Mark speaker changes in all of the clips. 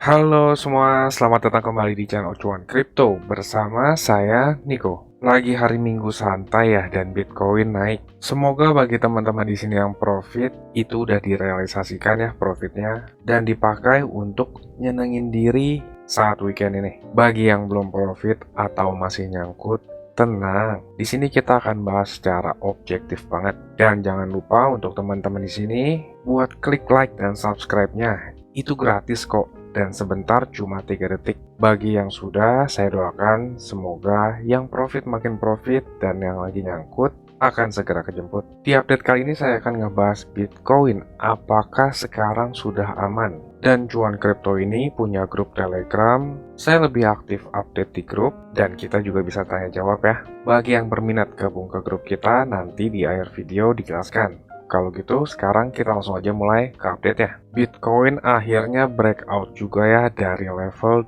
Speaker 1: Halo semua, selamat datang kembali di channel Cuan Crypto bersama saya Niko. Lagi hari Minggu santai ya dan Bitcoin naik. Semoga bagi teman-teman di sini yang profit itu udah direalisasikan ya profitnya dan dipakai untuk nyenengin diri saat weekend ini. Bagi yang belum profit atau masih nyangkut, tenang. Di sini kita akan bahas secara objektif banget. Dan jangan lupa untuk teman-teman di sini buat klik like dan subscribe-nya. Itu gratis kok dan sebentar cuma 3 detik. Bagi yang sudah, saya doakan semoga yang profit makin profit dan yang lagi nyangkut akan segera kejemput. Di update kali ini saya akan ngebahas Bitcoin, apakah sekarang sudah aman? Dan Cuan Crypto ini punya grup Telegram, saya lebih aktif update di grup dan kita juga bisa tanya jawab ya. Bagi yang berminat gabung ke grup kita, nanti di akhir video dijelaskan. Kalau gitu, sekarang kita langsung aja mulai ke update ya. Bitcoin akhirnya breakout juga ya dari level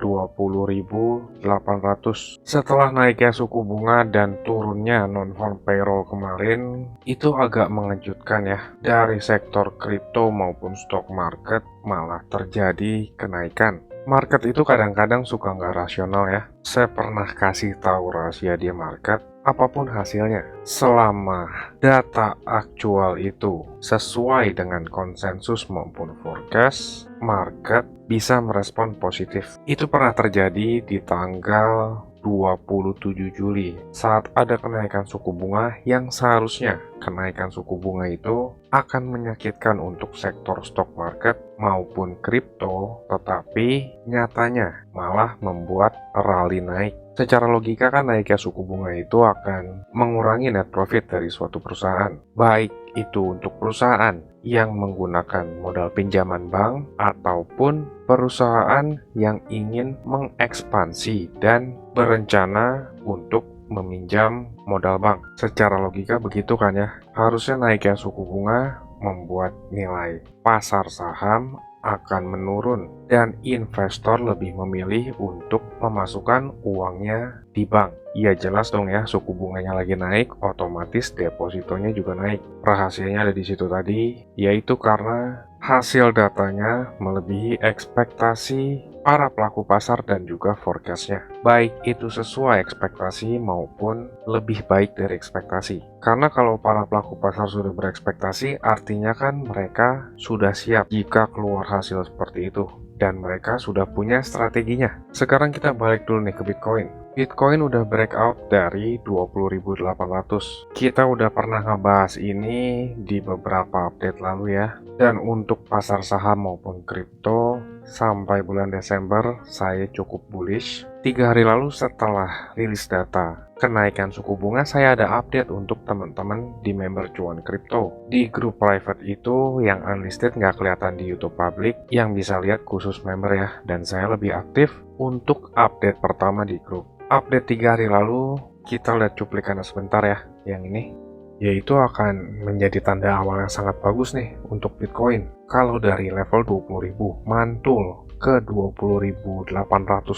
Speaker 1: 20.800. Setelah naiknya suku bunga dan turunnya non-farm payroll kemarin, itu agak mengejutkan ya. Dari sektor kripto maupun stock market malah terjadi kenaikan. Market itu kadang-kadang suka nggak rasional ya. Saya pernah kasih tahu rahasia di market, apapun hasilnya, selama data aktual itu sesuai dengan konsensus maupun forecast, market bisa merespon positif. Itu pernah terjadi di tanggal 27 Juli saat ada kenaikan suku bunga yang seharusnya kenaikan suku bunga itu akan menyakitkan untuk sektor stock market maupun kripto, tetapi nyatanya malah membuat rally naik. Secara logika kan naiknya suku bunga itu akan mengurangi net profit dari suatu perusahaan, baik itu untuk perusahaan yang menggunakan modal pinjaman bank ataupun perusahaan yang ingin mengekspansi dan berencana untuk meminjam modal bank. Secara logika begitu kan ya. Harusnya naiknya suku bunga membuat nilai pasar saham akan menurun dan investor lebih memilih untuk memasukkan uangnya di bank. Ya jelas dong ya, suku bunganya lagi naik, otomatis depositonya juga naik. Rahasianya ada di situ tadi, yaitu karena hasil datanya melebihi ekspektasi para pelaku pasar dan juga forecastnya. Baik itu sesuai ekspektasi maupun lebih baik dari ekspektasi. Karena kalau para pelaku pasar sudah berekspektasi, artinya kan mereka sudah siap jika keluar hasil seperti itu. Dan mereka sudah punya strateginya. Sekarang kita balik dulu nih ke Bitcoin. Bitcoin udah breakout dari 20.800. Kita udah pernah ngebahas ini di beberapa update lalu ya. Dan untuk pasar saham maupun kripto, sampai bulan Desember saya cukup bullish. 3 hari lalu setelah rilis data kenaikan suku bunga, saya ada update untuk teman-teman di member Cuan Crypto. Di grup private itu yang unlisted nggak kelihatan di YouTube public, yang bisa lihat khusus member ya. Dan saya lebih aktif untuk update pertama di grup. Update 3 hari lalu, kita lihat cuplikannya sebentar ya, yang ini. Yaitu akan menjadi tanda awal yang sangat bagus nih untuk Bitcoin. Kalau dari level 20.000 mantul ke 20.800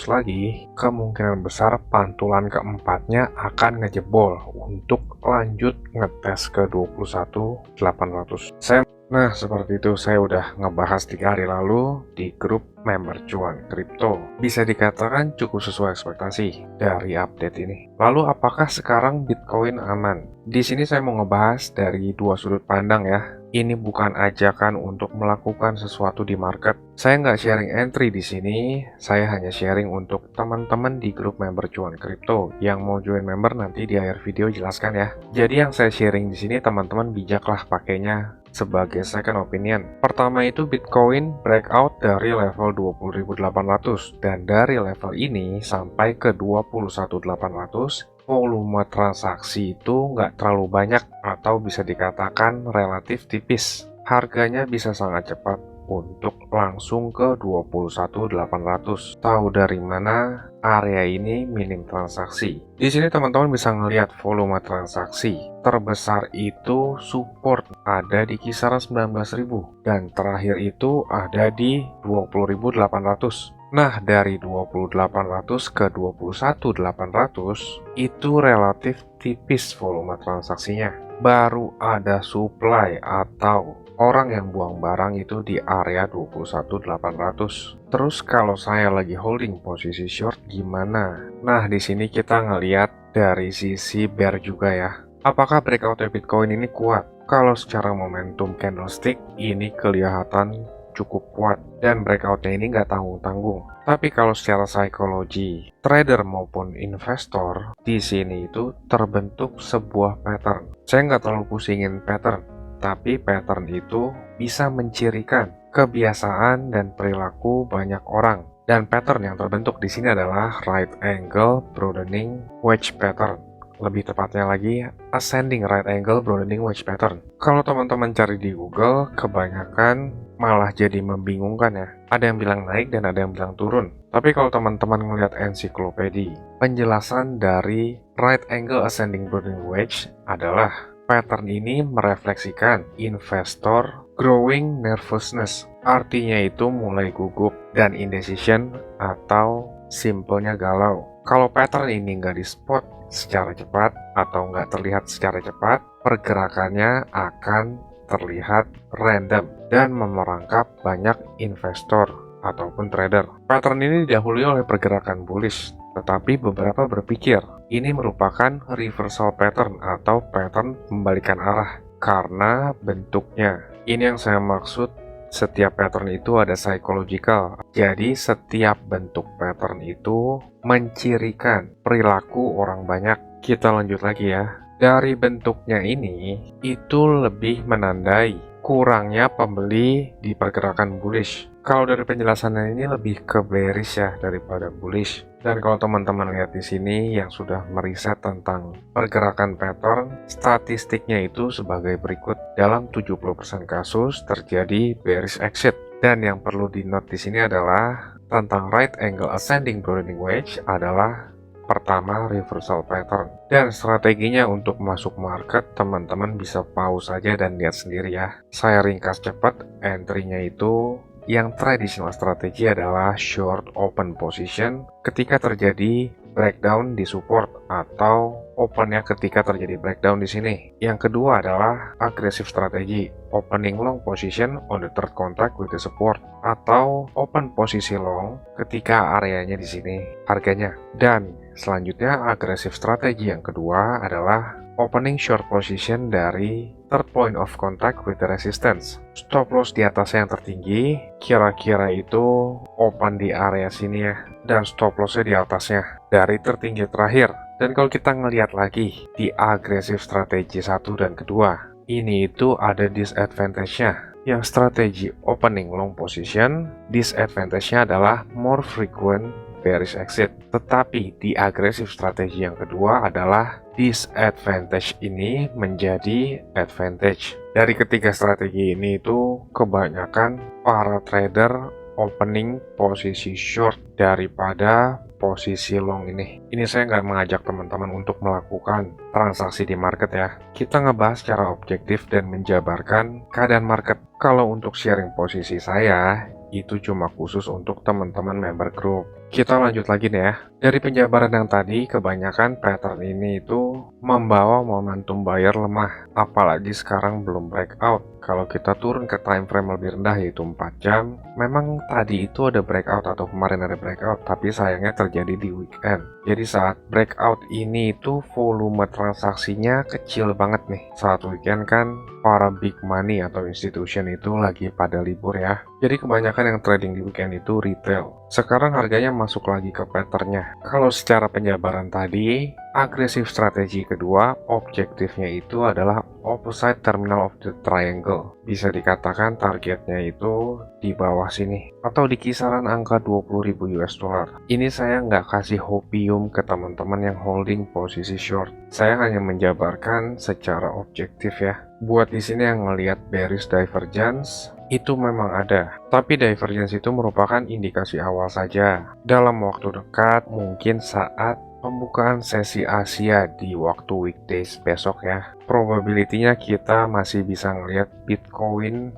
Speaker 1: lagi, kemungkinan besar pantulan keempatnya akan ngejebol untuk lanjut ngetes ke 21.800. Nah, seperti itu saya udah ngebahas 3 hari lalu di grup member Cuan Crypto. Bisa dikatakan cukup sesuai ekspektasi dari update ini. Lalu apakah sekarang Bitcoin aman? Di sini saya mau ngebahas dari dua sudut pandang ya. Ini bukan ajakan untuk melakukan sesuatu di market. Saya nggak sharing entry di sini. Saya hanya sharing untuk teman-teman di grup member Cuan Crypto. Yang mau join member nanti di akhir video jelaskan ya. Jadi yang saya sharing di sini teman-teman bijaklah pakainya sebagai second opinion. Pertama itu Bitcoin breakout dari level 20.800 dan dari level ini sampai ke 21.800 volume transaksi itu nggak terlalu banyak atau bisa dikatakan relatif tipis. Harganya bisa sangat cepat untuk langsung ke 21.800. Tahu dari mana area ini minim transaksi? Di sini teman-teman bisa ngelihat volume transaksi. Terbesar itu support ada di kisaran 19.000 dan terakhir itu ada di 20.800. Nah, dari 20.800 ke 21.800 itu relatif tipis volume transaksinya. Baru ada supply atau orang yang buang barang itu di area 21.800. Terus kalau saya lagi holding posisi short gimana? Nah, di sini kita ngelihat dari sisi bear juga ya. Apakah breakout Bitcoin ini kuat? Kalau secara momentum candlestick ini kelihatan cukup kuat dan breakoutnya ini nggak tanggung-tanggung. Tapi kalau secara psikologi, trader maupun investor di sini itu terbentuk sebuah pattern. Saya nggak terlalu pusingin pattern, tapi pattern itu bisa mencirikan kebiasaan dan perilaku banyak orang. Dan pattern yang terbentuk di sini adalah right angle broadening wedge pattern. Lebih tepatnya lagi, ascending right angle broadening wedge pattern. Kalau teman-teman cari di Google, kebanyakan malah jadi membingungkan ya. Ada yang bilang naik dan ada yang bilang turun. Tapi kalau teman-teman ngelihat ensiklopedi, penjelasan dari right angle ascending broadening wedge adalah pattern ini merefleksikan investor growing nervousness. Artinya itu mulai gugup dan indecision atau simpelnya galau. Kalau pattern ini nggak di-spot secara cepat atau nggak terlihat secara cepat, pergerakannya akan terlihat random dan memerangkap banyak investor ataupun trader. Pattern ini didahului oleh pergerakan bullish, tetapi beberapa berpikir ini merupakan reversal pattern atau pattern pembalikan arah karena bentuknya. Ini yang saya maksud. Setiap pattern itu ada psychological. Jadi setiap bentuk pattern itu mencirikan perilaku orang banyak. Kita lanjut lagi ya. Dari bentuknya ini, itu lebih menandai kurangnya pembeli di pergerakan bullish. Kalau dari penjelasannya ini lebih ke bearish ya daripada bullish. Dan kalau teman-teman lihat di sini yang sudah meriset tentang pergerakan pattern, statistiknya itu sebagai berikut. Dalam 70% kasus terjadi bearish exit. Dan yang perlu di-note di sini adalah tentang right angle ascending broadening wedge adalah pertama, reversal pattern. Dan strateginya untuk masuk market, teman-teman bisa pause saja dan lihat sendiri ya. Saya ringkas cepat, entry-nya itu yang traditional strategi adalah short open position ketika terjadi breakdown di support atau opennya ketika terjadi breakdown di sini. Yang kedua adalah aggressive strategi, opening long position on the third contact with the support atau open posisi long ketika areanya di sini harganya. Dan selanjutnya aggressive strategi yang kedua adalah opening short position dari third point of contact with the resistance. Stop loss di atasnya yang tertinggi, kira-kira itu open di area sini ya, dan stop lossnya di atasnya dari tertinggi terakhir. Dan kalau kita ngelihat lagi di aggressive strategi 1 dan kedua, ini itu ada disadvantage-nya. Yang strategi opening long position, disadvantage-nya adalah more frequent bearish exit. Tetapi di agresif strategi yang kedua adalah disadvantage ini menjadi advantage. Dari ketiga strategi ini itu kebanyakan para trader opening posisi short daripada posisi long ini. Ini saya nggak mengajak teman-teman untuk melakukan transaksi di market ya. Kita ngebahas secara objektif dan menjabarkan keadaan market. Kalau untuk sharing posisi saya, itu cuma khusus untuk teman-teman member group. Kita lanjut lagi nih ya. Dari penjabaran yang tadi, kebanyakan pattern ini itu membawa momentum buyer lemah. Apalagi sekarang belum breakout. Kalau kita turun ke time frame lebih rendah yaitu 4 jam, memang tadi itu ada breakout atau kemarin ada breakout, tapi sayangnya terjadi di weekend. Jadi saat breakout ini itu volume transaksinya kecil banget nih. Saat weekend kan para big money atau institution itu lagi pada libur ya. Jadi kebanyakan yang trading di weekend itu retail. Sekarang harganya masuk lagi ke patternnya. Kalau secara penjabaran tadi, agresif strategi kedua, objektifnya itu adalah opposite terminal of the triangle. Bisa dikatakan targetnya itu di bawah sini atau di kisaran angka 20.000 US dollar. Ini saya nggak kasih hopium ke teman-teman yang holding posisi short. Saya hanya menjabarkan secara objektif ya. Buat di sini yang ngelihat bearish divergence itu memang ada, tapi divergence itu merupakan indikasi awal saja. Dalam waktu dekat, mungkin saat pembukaan sesi Asia di waktu weekdays besok ya, probability-nya kita masih bisa ngelihat Bitcoin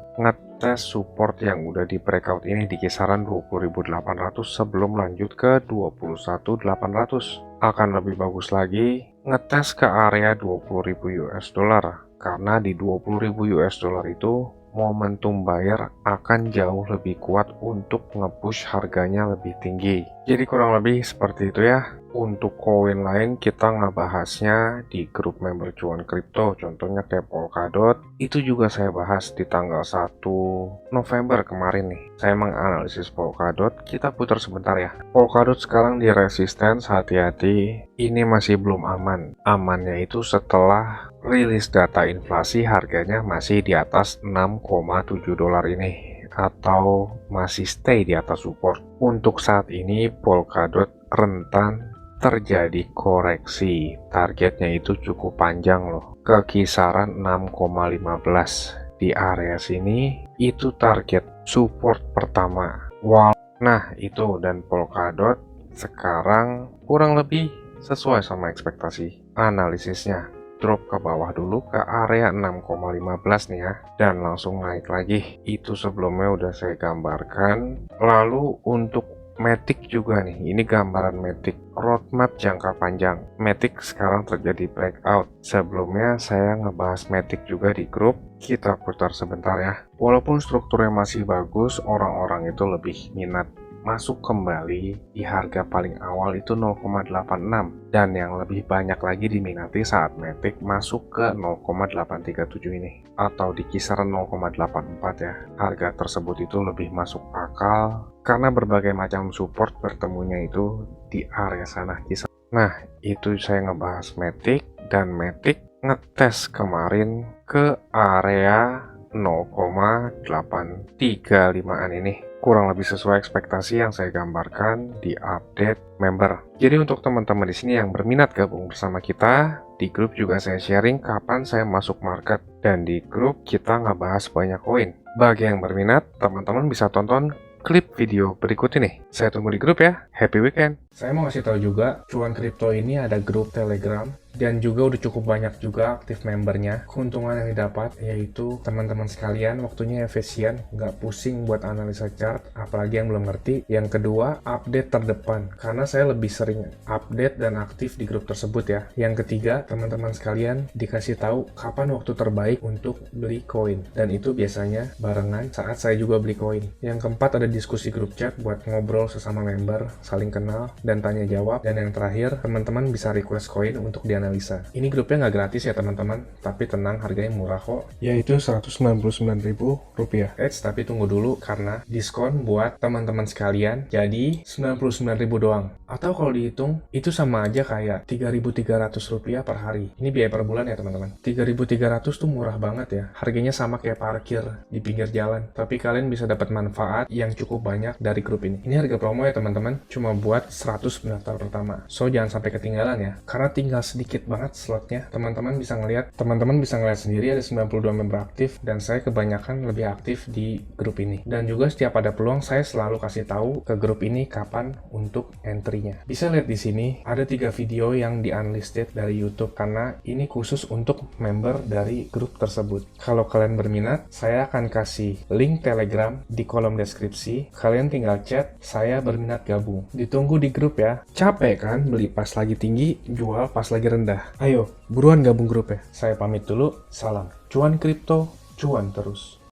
Speaker 1: ngetes support yang udah di breakout ini di kisaran 20.800 sebelum lanjut ke 21.800. Akan lebih bagus lagi ngetes ke area 20.000 US dollar, karena di 20.000 US dollar itu momentum buyer akan jauh lebih kuat untuk nge-push harganya lebih tinggi. Jadi kurang lebih seperti itu ya. Untuk koin lain kita ngebahasnya di grup member cuan kripto, contohnya kayak Polkadot. Itu juga saya bahas di tanggal 1 November kemarin nih. Saya menganalisis Polkadot, kita putar sebentar ya. Polkadot sekarang di resistance, hati-hati. Ini masih belum aman. Amannya itu setelah rilis data inflasi, harganya masih di atas 6,7 dolar ini, atau masih stay di atas support. Untuk saat ini Polkadot rentan terjadi koreksi. Targetnya itu cukup panjang loh, ke kisaran 6,15. Di area sini itu target support pertama. Wow. Nah itu, dan Polkadot sekarang kurang lebih sesuai sama ekspektasi analisisnya. Drop ke bawah dulu ke area 6,15 nih ya, dan langsung naik lagi. Itu sebelumnya udah saya gambarkan. Lalu untuk Matic juga nih, ini gambaran Matic roadmap jangka panjang. Matic sekarang terjadi breakout. Sebelumnya saya ngebahas Matic juga di grup, kita putar sebentar ya. Walaupun strukturnya masih bagus, orang-orang itu lebih minat masuk kembali di harga paling awal itu 0,86, dan yang lebih banyak lagi diminati saat Matic masuk ke 0,837 ini, atau di kisaran 0,84 ya. Harga tersebut itu lebih masuk akal karena berbagai macam support bertemunya itu di area sana kisaran. Nah itu saya ngebahas Matic, dan Matic ngetes kemarin ke area 0,835an ini. Kurang lebih sesuai ekspektasi yang saya gambarkan di update member. Jadi untuk teman-teman di sini yang berminat gabung bersama kita, di grup juga saya sharing kapan saya masuk market, dan di grup kita ngebahas banyak koin. Bagi yang berminat, teman-teman bisa tonton klip video berikut ini. Saya tunggu di grup ya. Happy weekend. Saya mau kasih tahu juga, Cuan Kripto ini ada grup Telegram, dan juga udah cukup banyak juga aktif membernya. Keuntungan yang didapat yaitu teman-teman sekalian waktunya efisien, nggak pusing buat analisa chart, apalagi yang belum ngerti. Yang kedua, update terdepan, karena saya lebih sering update dan aktif di grup tersebut ya. Yang ketiga, teman-teman sekalian dikasih tahu kapan waktu terbaik untuk beli koin, dan itu biasanya barengan saat saya juga beli koin. Yang keempat, ada diskusi grup chat buat ngobrol sesama member, saling kenal dan tanya jawab. Dan yang terakhir, teman-teman bisa request koin untuk dianalisa. Ini grupnya nggak gratis ya teman-teman, tapi tenang, harganya murah kok, yaitu Rp199.000. Tapi tunggu dulu, karena diskon buat teman-teman sekalian jadi Rp99.000 doang. Atau kalau dihitung itu sama aja kayak Rp3.300 per hari. Ini biaya per bulan ya teman-teman. Rp3.300 tuh murah banget ya. Harganya sama kayak parkir di pinggir jalan, tapi kalian bisa dapat manfaat yang cukup banyak dari grup ini. Ini harga promo ya teman-teman, cuma buat 100 pendaftar pertama. So jangan sampai ketinggalan ya, karena tinggal sedikit banget slotnya. Teman-teman bisa ngelihat sendiri ada 92 member aktif, dan saya kebanyakan lebih aktif di grup ini. Dan juga setiap ada peluang saya selalu kasih tahu ke grup ini kapan untuk entry-nya. Bisa lihat di sini ada 3 video yang di unlisted dari YouTube, karena ini khusus untuk member dari grup tersebut. Kalau kalian berminat, saya akan kasih link Telegram di kolom deskripsi. Kalian tinggal chat, saya berminat gabung. Ditunggu di grup ya. Capek kan beli pas lagi tinggi, jual pas lagi rendah? Ayo, buruan gabung grup ya. Saya pamit dulu, salam. Cuan kripto, cuan terus.